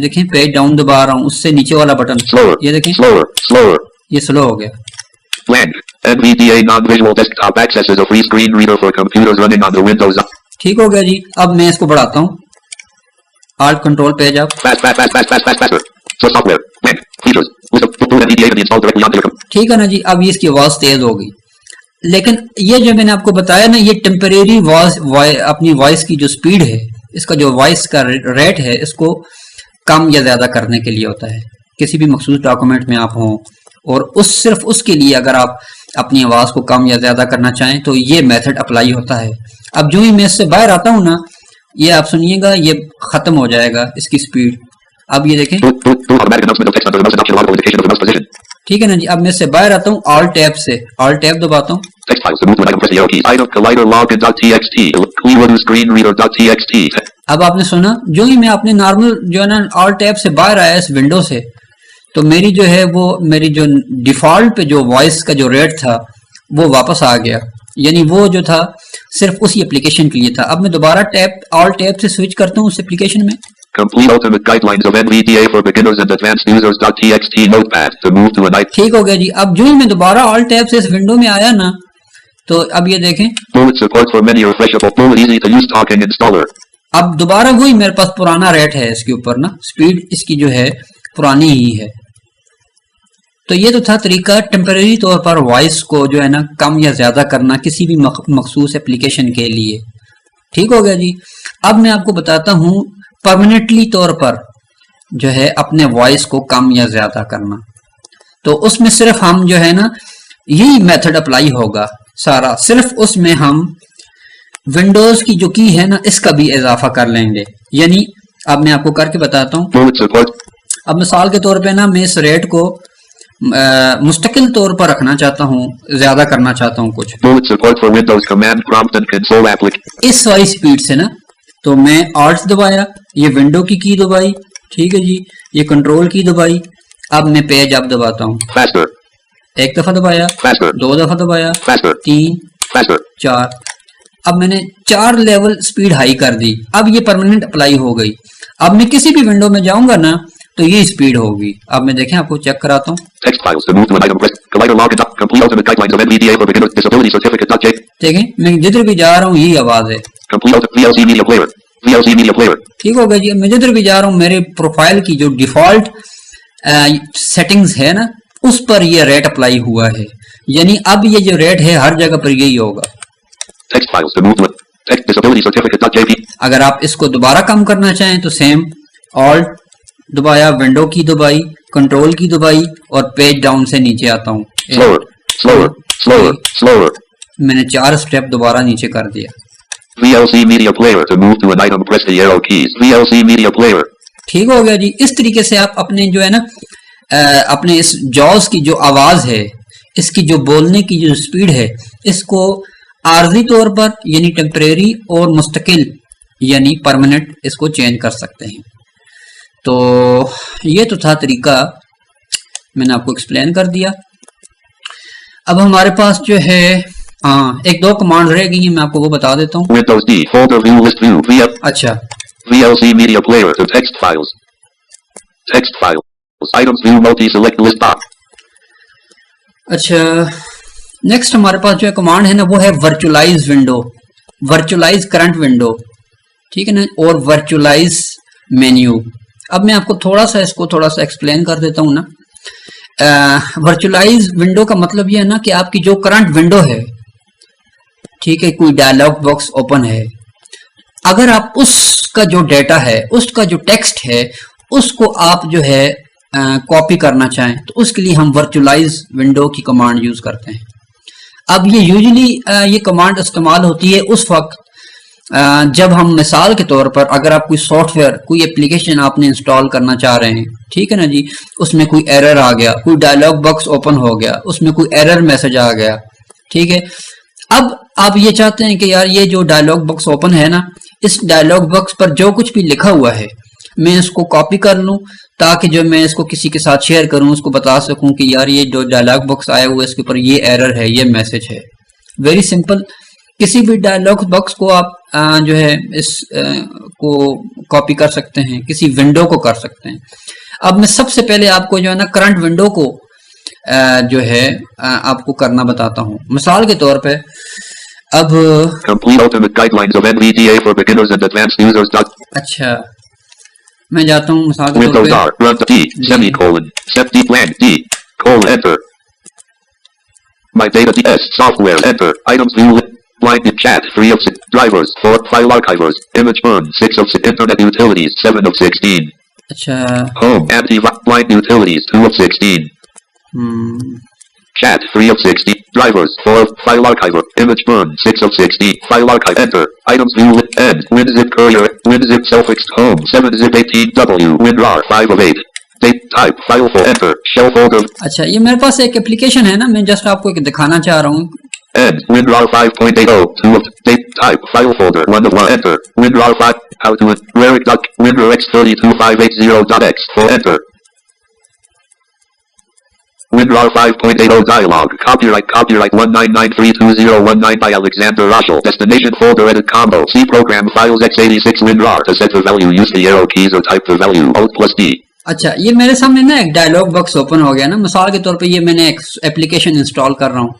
देखें पेज डाउन दबा रहा हूँ, उससे नीचे वाला बटन ये देखें ये स्लो हो गया। NVDA non-visual desktop access is a free screen reader for computers running on the Windows. ठीक हो गया जी। अब मैं इसको बढ़ाता हूँ ऑल्ट कंट्रोल पेज अप, ठीक है ना जी। अब ये इसकी आवाज तेज हो गई, लेकिन ये जो मैंने आपको बताया ना ये टेम्परेरी अपनी वॉइस की जो स्पीड है, इसका जो वॉइस का रेट है, इसको कम या ज्यादा करने के लिए होता है। किसी भी मखसूस डॉक्यूमेंट में आप हों और सिर्फ उसके लिए अगर आप अपनी आवाज को कम या ज्यादा करना चाहें तो ये मेथड अप्लाई होता है। अब जो ही मैं इससे बाहर आता हूं ना, ये आप सुनिएगा ये खत्म हो जाएगा इसकी स्पीड। अब ये देखें, ठीक है ना जी। अब मैं इससे बाहर आता हूँ ऑल्ट टैब से, ऑल्ट टैब दबाता हूँ। अब आपने सुना जो ही मैं अपने नॉर्मल जो है ना ऑल्ट टैब से बाहर आया इस विंडो से, तो मेरी जो है वो मेरी जो डिफॉल्ट पे जो वॉइस का जो रेट था वो वापस आ गया, यानी वो जो था सिर्फ उसी एप्लीकेशन के लिए था। अब मैं दोबारा टैब ऑल्ट टैब से स्विच करता हूँ उस एप्लीकेशन में। Complete ultimate guidelines of NVDA for beginners and advanced users.txt notepad to move to a night. ठीक हो गया जी। अब जो ही मैं दोबारा ऑल्ट टैब से इस विंडो में आया ना, तो अब ये देखें Bullet support for many refreshable, bullet easy to use talking installer. अब दोबारा वही मेरे पास पुराना रेट है इसके ऊपर ना, स्पीड इसकी जो है पुरानी ही है। तो ये तो था तरीका टेम्परेरी तौर पर वॉइस को जो है ना कम या ज्यादा करना किसी भी मखसूस एप्लीकेशन के लिए। ठीक हो गया जी। अब मैं आपको बताता हूँ परमानेंटली तौर पर जो है अपने वॉइस को कम या ज्यादा करना। तो उसमें सिर्फ हम जो है ना यही मेथड अप्लाई होगा सारा, सिर्फ उसमें हम विंडोज की जो की है ना इसका भी इजाफा कर लेंगे। यानी अब मैं आपको करके बताता हूँ। अब मिसाल के तौर पे ना मैं इस रेट को मुस्तकिल तौर पर रखना चाहता हूँ, ज्यादा करना चाहता हूँ कुछ इस वाली स्पीड से ना, तो मैं ऑल्ट दबाया, ये विंडो की दबाई, ठीक है जी, ये कंट्रोल की दबाई। अब मैं पेज अप दबाता हूँ, एक दफा दबाया, दो दफा दबाया, 3 4। अब मैंने 4 लेवल स्पीड हाई कर दी। अब ये परमानेंट अप्लाई हो गई। अब मैं किसी भी विंडो में जाऊंगा ना तो ये स्पीड होगी। अब मैं देखें आपको चेक कराता हूँ। देखें मैं जिधर भी जा रहा हूँ यही आवाज है। ठीक हो गया जी। मैं जिधर भी जा रहा हूँ मेरे प्रोफाइल की जो डिफॉल्ट सेटिंग्स है ना उस पर ये रेट अप्लाई हुआ है, यानी अब ये जो रेट है हर जगह पर यही होगा। अगर आप इसको दोबारा कम करना चाहें तो सेम ऑल्ट दबाया, विंडो की दबाई, कंट्रोल की दबाई और पेज डाउन से नीचे आता हूँ। मैंने 4 स्टेप दोबारा नीचे कर दिया। VLC media player to move to an item press the arrow keys. VLC media player. ठीक हो गया जी। इस तरीके से आप अपने जो है ना अपने इस जॉज की जो आवाज है, इसकी जो बोलने की जो स्पीड है, इसको आर्जी तौर पर यानी टेम्परेरी और मुस्तकिल यानी परमानेंट इसको चेंज कर सकते हैं। तो ये तो था तरीका, मैंने आपको एक्सप्लेन कर दिया। अब हमारे पास जो है एक दो कमांड रह गई हैं, मैं आपको वो बता देता हूँ। Windows D, folder view, list view, अच्छा, VLC media player to text files. Text files. Items view multi-select list box. अच्छा, नेक्स्ट हमारे पास जो है कमांड है ना, वो है virtualise window, virtualise current window, ठीक है ना, और वर्चुअलाइज मेन्यू। अब मैं आपको इसको थोड़ा सा एक्सप्लेन कर देता हूँ ना। वर्चुअलाइज विंडो का मतलब ये है ना कि आपकी जो करंट विंडो है, ठीक है, कोई डायलॉग बॉक्स ओपन है, अगर आप उसका जो डेटा है, उसका जो टेक्स्ट है, उसको आप जो है कॉपी करना चाहें, तो उसके लिए हम वर्चुअलाइज विंडो की कमांड यूज करते हैं। अब ये यूजुअली ये कमांड इस्तेमाल होती है उस वक्त जब हम मिसाल के तौर पर, अगर आप कोई सॉफ्टवेयर, कोई एप्लीकेशन आपने इंस्टॉल करना चाह रहे हैं, ठीक है ना जी, उसमें कोई एरर आ गया, कोई डायलॉग बॉक्स ओपन हो गया, उसमें कोई एरर मैसेज आ गया, ठीक है। अब आप ये चाहते हैं कि यार ये जो डायलॉग बॉक्स ओपन है ना, इस डायलॉग बॉक्स पर जो कुछ भी लिखा हुआ है मैं इसको कॉपी कर लूं, ताकि जो मैं इसको किसी के साथ शेयर करूं, उसको बता सकूं कि यार ये जो डायलॉग बॉक्स आया हुआ है इसके ऊपर ये एरर है, ये मैसेज है। वेरी सिंपल, किसी भी डायलॉग बॉक्स को आप जो है इस को कॉपी कर सकते हैं, किसी विंडो को कर सकते हैं। अब मैं सबसे पहले आपको जो है ना करंट विंडो को जो है आपको करना बताता हूँ। मिसाल के तौर पे अब Complete ultimate guidelines of NVDA for beginners and advanced users. अच्छा, मैं जाता हूँ मिसाल के तौर Windows पे, R, run D, semicolon, set D plan D, colon, enter. My data DS, software, enter. Items view, blind chat, 3 of 6, drivers, 4, file archivers, image burn, 6 of 6, internet utilities, 7 of 16. अच्छा, Home, blind utilities, 2 of 16. Chat, 3 of 60, drivers, 4, file archiver, image burn, 6 of 60, file archive, enter. Items view, end, WinZip courier, WinZip self-ext, home, 7zip 18W, WinRAR, 5 of 8. Date, type, file for, enter, shell folder, अच्छा, ये मेरे पास एक application है ना, मैं just आपको एक दिखाना चाह रहा हूँ। end, WinRAR 5.80, 2 of, date, type, file folder, 1 of 1, enter, WinRAR 5, how to, WinRAR X32580.x, for, enter. WinRAR 5.80 dialog. Copyright 19932019 by Alexander Rachel. Destination folder edit combo. C program files x86 WinRAR. To set the value, use the arrow keys or type the value. Alt+D. अच्छा, ये मेरे सामने ना एक dialogue box open हो गया ना। मिसाल के तौर पे ये मैंने एक एप्लीकेशन इंस्टॉल कर रहा हूँ,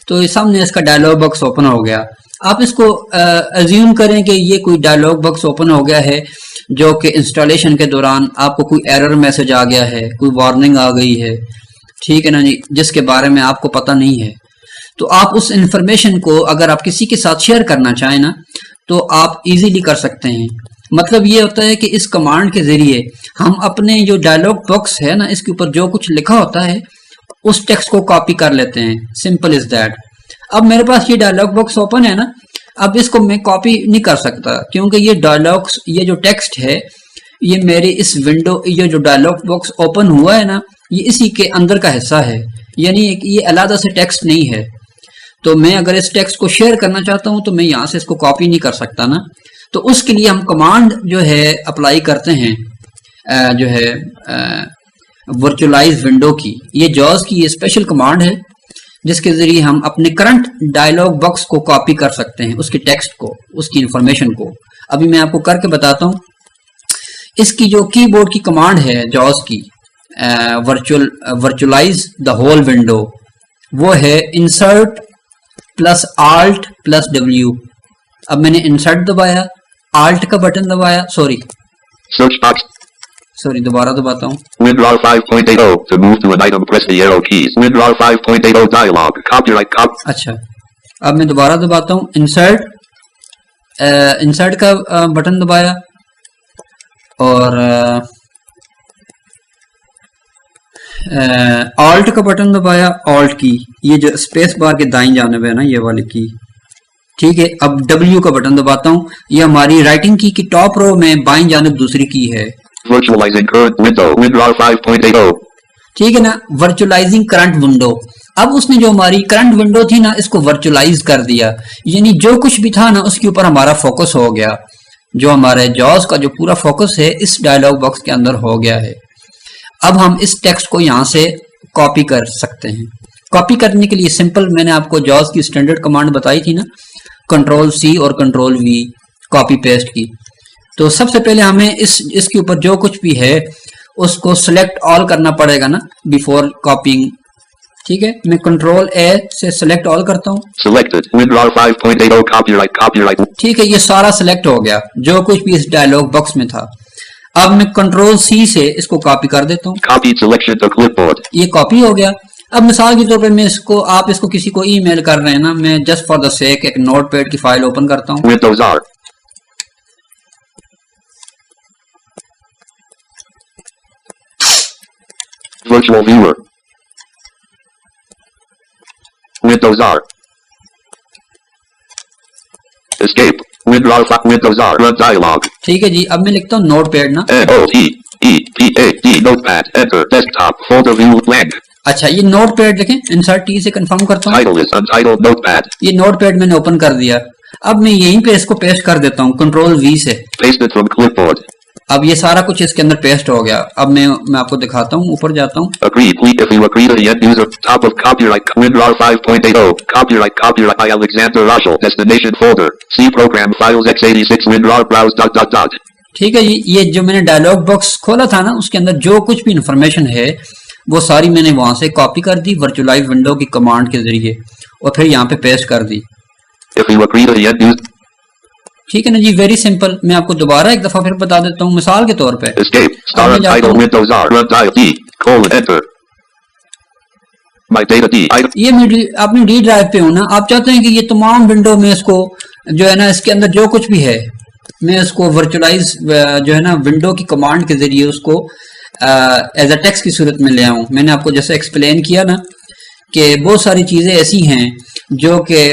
तो इस सामने इसका डायलॉग बॉक्स ओपन हो गया। आप इसको अज्यूम करें कि ये कोई डायलॉग बॉक्स ओपन हो गया है जो कि इंस्टॉलेशन के दौरान आपको कोई एरर मैसेज आ गया है, कोई वार्निंग आ गई है, ठीक है ना जी, जिसके बारे में आपको पता नहीं है। तो आप उस इंफॉर्मेशन को अगर आप किसी के साथ शेयर करना चाहें ना, तो आप इजीली कर सकते हैं। मतलब ये होता है कि इस कमांड के जरिए हम अपने जो डायलॉग बॉक्स है ना, इसके ऊपर जो कुछ लिखा होता है उस टेक्स्ट को कॉपी कर लेते हैं। Simple is that. अब मेरे पास ये डायलॉग बॉक्स ओपन है ना, अब इसको मैं कॉपी नहीं कर सकता, क्योंकि ये डायलॉग्स, ये जो टेक्स्ट है, ये मेरे इस विंडो, ये जो डायलॉग बॉक्स ओपन हुआ है ना, ये इसी के अंदर का हिस्सा है, यानी ये अलग से टेक्स्ट नहीं है। तो मैं अगर इस टेक्स्ट को शेयर करना चाहता हूं तो मैं यहाँ से इसको कॉपी नहीं कर सकता ना। तो उसके लिए हम कमांड जो है अप्लाई करते हैं, जो है वर्चुअलाइज विंडो की। ये जॉज की ये स्पेशल कमांड है जिसके जरिए हम अपने करंट डायलॉग बॉक्स को कॉपी कर सकते हैं, उसके टेक्स्ट को, उसकी इंफॉर्मेशन को। अभी मैं आपको करके बताता हूँ। इसकी जो कीबोर्ड की कमांड है जॉज की, वर्चुअलाइज द होल विंडो, वो है insert plus alt plus W। अब मैंने इंसर्ट दबाया, आल्ट का बटन दबाया, search box, दोबारा दबाता हूँ। WinRAR 5.80. To move to an item, press the arrow keys. WinRAR 5.80 dialog. Copyright अच्छा, अब मैं दोबारा दबाता हूँ, इंसर्ट का बटन दबाया और ऑल्ट का बटन दबाया, ऑल्ट की, ये जो स्पेस बार के दाईं जानिब है ना, ये वाली की, ठीक है। अब W का बटन दबाता हूँ, ये हमारी राइटिंग की टॉप रो में बाईं जानिब दूसरी की है। Virtualizing current window. WinRAR 5.80. ठीक है ना, वर्चुअलाइजिंग करंट विंडो। अब उसने जो हमारी करंट विंडो थी ना, इसको वर्चुअलाइज कर दिया, यानी जो कुछ भी था ना उसके ऊपर हमारा फोकस हो गया। जो हमारे जॉज का जो पूरा फोकस है इस डायलॉग बॉक्स के अंदर हो गया है। अब हम इस टेक्स्ट को यहाँ से कॉपी कर सकते हैं। कॉपी करने के लिए सिंपल मैंने आपको जॉज की स्टैंडर्ड कमांड बताई थी ना, कंट्रोल सी और कंट्रोल वी, कॉपी पेस्ट की। तो सबसे पहले हमें इसके ऊपर जो कुछ भी है उसको सिलेक्ट ऑल करना पड़ेगा ना बिफोर कॉपिंग। ठीक है, मैं कंट्रोल ए से सिलेक्ट ऑल करता हूँ। Selected. WinRAR 5.80 copyright. ठीक है, ये सारा सिलेक्ट हो गया जो कुछ भी इस डायलॉग बॉक्स में था। अब मैं कंट्रोल सी से इसको कॉपी कर देता हूँ। Copied selection to clipboard. ये कॉपी हो गया। अब मिसाल के तौर पे मैं इसको, आप इसको किसी को ईमेल कर रहे हैं ना, मैं जस्ट फॉर द सेक एक नोटपैड की फाइल ओपन करता हूँ। Windows R. Virtual viewer. Windows R. Escape. Windows R. Run dialog. ठीक है जी, अब मैं लिखता हूँ नोटपैड ना। N-O-T-E-P-A-D. Notepad. Enter. Desktop. Folder view blank. अच्छा, ये नोटपैड लिखें, इंसर्ट टी से कंफर्म करता हूँ। Title is untitled notepad. ये नोटपैड मैंने ओपन कर दिया। अब मैं यहीं पे इसको पेस्ट कर देता हूँ कंट्रोल वी से। Pasted from clipboard. अब ये सारा कुछ इसके अंदर पेस्ट हो गया। अब मैं आपको दिखाता हूँ, ऊपर जाता हूँ। Agree. Please if you agree to the end user. Top of copyright. WinRAR 5.80. Copyright by Alexander Rachel. Destination folder. C program files x86 WinRAR browse ... ठीक है जी, ये जो मैंने डायलॉग बॉक्स खोला था ना, उसके अंदर जो कुछ भी इंफॉर्मेशन है वो सारी मैंने वहां से कॉपी कर दी वर्चुअलाइज विंडो की कमांड के जरिए और फिर यहाँ पे पेस्ट कर दी। If you agree to the end user. ठीक है ना जी, वेरी सिंपल। मैं आपको दोबारा एक दफा फिर बता देता हूँ मिसाल के तौर पे। Escape. Star अब मैं जाता untitled हूँ। Windows R. Run dial D. Enter. My data D. ये मैं अपनी डी ड्राइव पे हूँ ना, आप चाहते हैं कि ये तमाम विंडो में इसको जो है ना, इसके अंदर जो कुछ भी है मैं इसको वर्चुअलाइज जो है ना विंडो की कमांड के जरिए उसको एज अ टेक्स्ट की सूरत में ले आऊँ। मैंने आपको जैसे एक्सप्लेन किया ना कि बहुत सारी चीजें ऐसी हैं जो कि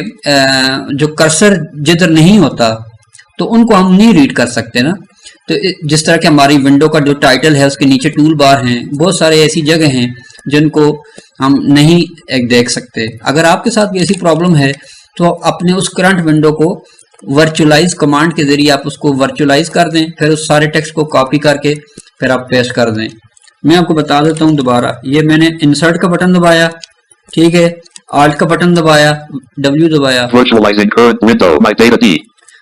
जो कर्सर जिधर नहीं होता तो उनको हम नहीं रीड कर सकते ना। तो जिस तरह के हमारी विंडो का जो टाइटल है उसके नीचे टूल बार हैं, बहुत सारे ऐसी जगह हैं जिनको हम नहीं देख सकते। अगर आपके साथ भी ऐसी प्रॉब्लम है तो अपने उस करंट विंडो को वर्चुअलाइज कमांड के जरिए आप उसको वर्चुअलाइज कर दें, फिर उस सारे टेक्स्ट को कॉपी करके फिर आप पेस्ट कर दें। मैं आपको बता देता हूँ दोबारा, ये मैंने इंसर्ट का बटन दबाया, ठीक है, आल्ट का बटन दबाया, W दबाया, Virtualizing current window. My data D.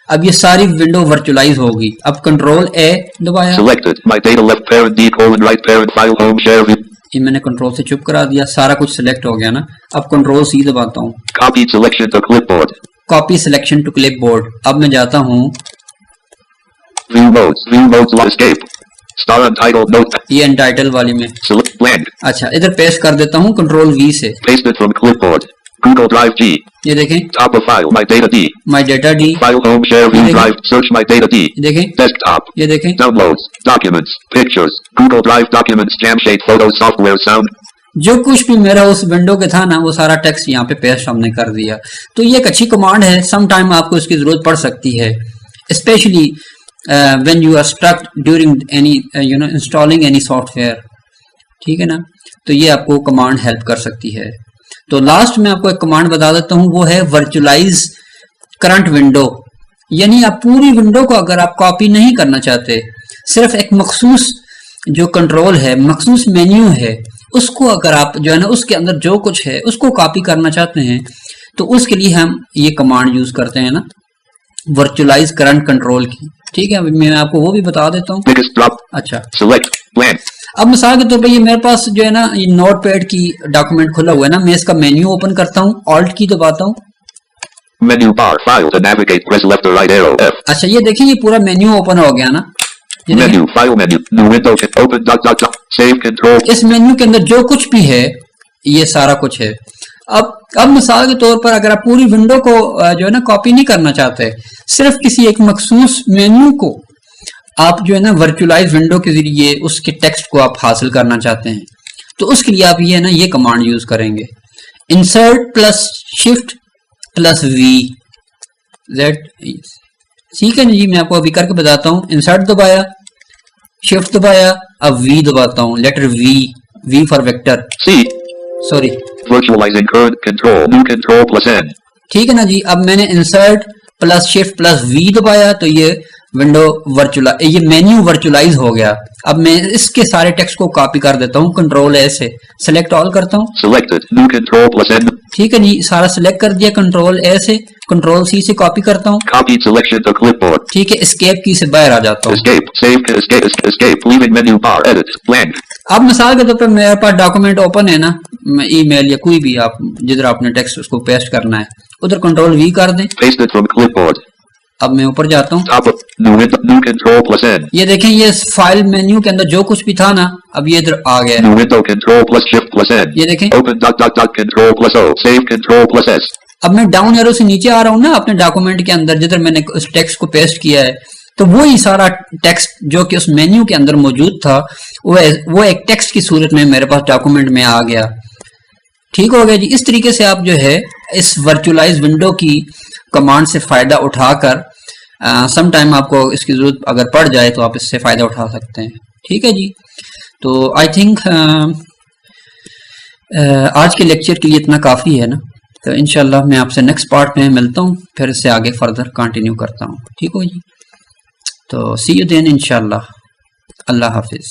अब ये सारी विंडो वर्चुअलाइज होगी। अब कंट्रोल ए दबाया, Selected. My data left parent D colon right parent file home share view. ये मैंने कंट्रोल से चुप करा दिया, सारा कुछ सिलेक्ट हो गया ना। अब कंट्रोल सी दबाता हूँ, Copied selection to clipboard. Copy selection to clipboard. अब मैं जाता हूँ View modes. Escape. Star untitled note. ये अनटाइटल वाली में। Select blank. अच्छा, इधर पेस्ट कर देता हूँ कंट्रोल वी से। Pasted from clipboard. Google Drive G. ये देखें, Top of file. My data D. My data D, File home share view देखें। drive. Search my data D. देखें, Desktop. ये देखें, Downloads. Documents. Pictures. Google Drive documents. Jamshade photos software sound. जो कुछ भी मेरा उस विंडो के था ना वो सारा टेक्स्ट यहाँ पे पेस्ट हमने कर दिया। तो ये एक अच्छी कमांड है, सम टाइम आपको इसकी जरूरत पड़ सकती है, specially when you are stuck during any installing any software. ठीक है ना, तो ये आपको कमांड हेल्प कर सकती है। तो लास्ट में आपको एक कमांड बता देता हूँ, वो है वर्चुअलाइज करंट विंडो। यानी आप पूरी विंडो को अगर आप कॉपी नहीं करना चाहते, सिर्फ एक मखसूस जो कंट्रोल है, मखसूस मेन्यू है, उसको अगर आप जो है ना उसके अंदर जो कुछ है उसको कॉपी करना चाहते हैं तो उसके लिए हम ये कमांड यूज करते हैं ना, वर्चुअलाइज करंट कंट्रोल की। ठीक है, मैं आपको वो भी बता देता हूँ। Biggest drop. अच्छा, Select blank. अब मिसाल के तौर पे ये मेरे पास जो है ना ये नोटपैड की डॉक्यूमेंट खुला हुआ है ना, मैं इसका मेन्यू ओपन करता हूँ, ऑल्ट की दबाता हूँ। Menu bar. File to navigate. Press left or right arrow. F. अच्छा, ये देखिए ये पूरा मेन्यू ओपन हो गया ना। ये देखिए, Menu. File menu. New window. Open ... Save control. इस मेन्यू के अंदर जो कुछ भी है ये सारा कुछ है। अब मिसाल के तौर पर अगर आप पूरी विंडो को जो है ना कॉपी नहीं करना चाहते, सिर्फ किसी एक मखसूस मेन्यू को आप जो है ना वर्चुअलाइज विंडो के जरिए उसके टेक्स्ट को आप हासिल करना चाहते हैं, तो उसके लिए आप ये है ना ये कमांड यूज करेंगे, insert plus shift plus V Z. ठीक है ना जी, मैं आपको अभी करके बताता हूँ। इंसर्ट दबाया, शिफ्ट दबाया, अब वी दबाता हूँ, letter V for vector, C. Sorry. Virtualizing current control. New control plus N. ठीक है ना जी, अब मैंने insert plus shift plus V दबाया तो ये विंडो ये मेन्यू वर्चुअलाइज हो गया। अब मैं इसके सारे टेक्स्ट को कॉपी कर देता हूँ, कंट्रोल ए से सेलेक्ट ऑल करता हूँ। Selected. New control plus N. ठीक है जी, सारा सिलेक्ट कर दिया, कंट्रोल ए से, कंट्रोल सी से कॉपी करता हूँ। Copied selection to clipboard. ठीक है, एस्केप की से बाहर आ जाता हूँ। Escape. Save. Escape. Leaving menu bar. Edit. Blank. अब मिसाल के तौर पर मेरे पास डॉक्यूमेंट ओपन है ना, ईमेल या कोई भी, आप जिधर आपने टेक्स्ट उसको पेस्ट करना है, उधर कंट्रोल वी कर दें। Pasted from clipboard. अब मैं ऊपर जाता हूँ, Top of new control plus N. ये देखें, ये फाइल मेन्यू के अंदर जो कुछ भी था ना, अब ये इधर आ गया है। New window control plus shift plus N. ये देखें, Open dot control plus O. Save control plus S. अब मैं डाउन एरो से नीचे आ रहा हूँ ना अपने डॉक्यूमेंट के अंदर, जिधर मैंने उस टेक्स्ट को पेस्ट किया है, तो वो ही सारा टेक्स्ट जो कि उस मेन्यू के अंदर मौजूद था, वो एक टेक्स्ट की सूरत में मेरे पास डॉक्यूमेंट में आ गया। ठीक हो गया जी। इस तरीके से आप जो है इस वर्चुअलाइज विंडो की कमांड से फायदा उठाकर सम टाइम आपको इसकी जरूरत अगर पड़ जाए तो आप इससे फायदा उठा सकते हैं। ठीक है जी। तो आई थिंक आज के लेक्चर के लिए इतना काफ़ी है ना। तो इंशाल्लाह मैं आपसे नेक्स्ट पार्ट में मिलता हूँ, फिर इससे आगे फर्दर कंटिन्यू करता हूँ। ठीक हो जी। तो सी यू देन इंशाल्लाह। अल्लाह हाफिज़।